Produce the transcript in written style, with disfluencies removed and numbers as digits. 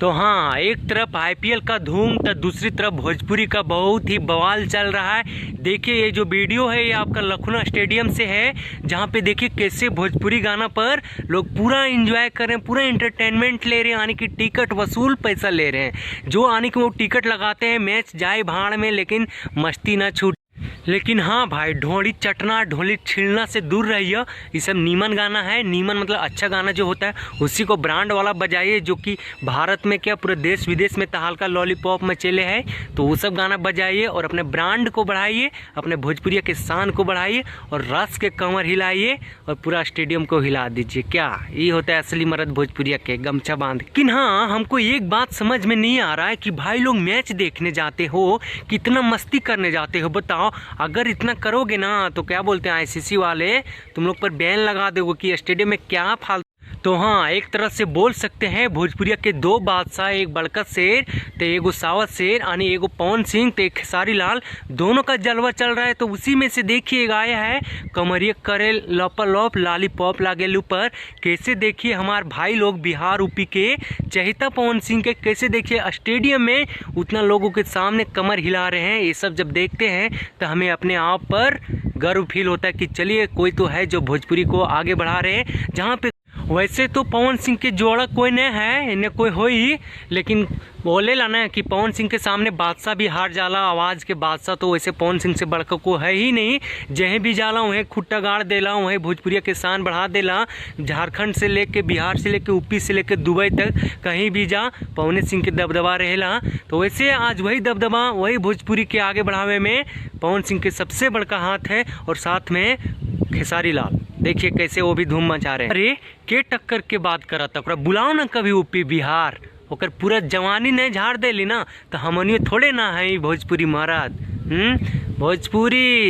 तो हाँ, एक तरफ आईपीएल का धूम तो दूसरी तरफ भोजपुरी का बहुत ही बवाल चल रहा है। देखिए ये जो वीडियो है ये आपका लखनऊ स्टेडियम से है, जहाँ पे देखिए कैसे भोजपुरी गाना पर लोग पूरा एंजॉय कर रहे हैं, पूरा एंटरटेनमेंट ले रहे हैं, यानी कि टिकट वसूल पैसा ले रहे हैं। जो यानी कि वो टिकट लगाते हैं, मैच जाए भाड़ में लेकिन मस्ती ना छूट। लेकिन हाँ भाई, ढोली चटना ढोली छिलना से दूर रहिए। ये सब नीमन गाना है, नीमन मतलब अच्छा गाना जो होता है उसी को ब्रांड वाला बजाइए, जो कि भारत में क्या पूरे देश विदेश में तहलका लॉलीपॉप में चले हैं। तो वो सब गाना बजाइए और अपने ब्रांड को बढ़ाइए, अपने भोजपुरिया के शान को बढ़ाइए और रस के कमर हिलाइए और पूरा स्टेडियम को हिला दीजिए। क्या ये होता है असली मर्द भोजपुरिया के, गमछा बांध। लेकिन हाँ, हमको एक बात समझ में नहीं आ रहा है कि भाई लोग मैच देखने जाते हो, कितना मस्ती करने जाते हो बताओ। अगर इतना करोगे ना तो क्या बोलते हैं आईसीसी वाले, तुम लोग पर बैन लगा दोगे कि स्टेडियम में क्या फालतू। तो हाँ, एक तरह से बोल सकते हैं भोजपुरिया के दो बादशाह, एक बड़का शेर तो एगो सावत शेर, यानी एगो पवन सिंह तो एक खेसारी लाल, दोनों का जलवा चल रहा है। तो उसी में से देखिए गाया है कमरिया करे लॉप लॉलीपॉप लागे ऊपर। कैसे देखिए हमारे भाई लोग बिहार यूपी के चहेता पवन सिंह के, कैसे देखिए स्टेडियम में उतना लोगों के सामने कमर हिला रहे हैं। ये सब जब देखते हैं तो हमें अपने आप पर गर्व फील होता है कि चलिए कोई तो है जो भोजपुरी को आगे बढ़ा रहे हैं। जहाँ पे वैसे तो पवन सिंह के जोड़ा कोई नहीं है, इन्हें कोई हो ही, लेकिन बोले ला ना कि पवन सिंह के सामने बादशाह भी हार जाला, आवाज़ के बादशाह। तो वैसे पवन सिंह से बढ़कर को है ही नहीं। जहीं भी जाला वहीं खुट्टा गाड़ देला, वहीं भोजपुरिया के शान बढ़ा देला। झारखंड से लेके बिहार से लेके यूपी से लेके दुबई तक कहीं भी जा पवन सिंह के दबदबा रहेला। तो वैसे आज वही दबदबा, वही भोजपुरी के आगे बढ़ावे में पवन सिंह के सबसे बड़का हाथ है, और साथ में खेसारी लाल। देखिए कैसे वो भी धूम मचा रहे हैं। अरे के टक्कर के बात करा था, बुलाओ ना कभी यूपी बिहार, ओकर पूरा जवानी नहीं झाड़ देली ना तो हमनियो थोड़े ना है भोजपुरी महाराज। भोजपुरी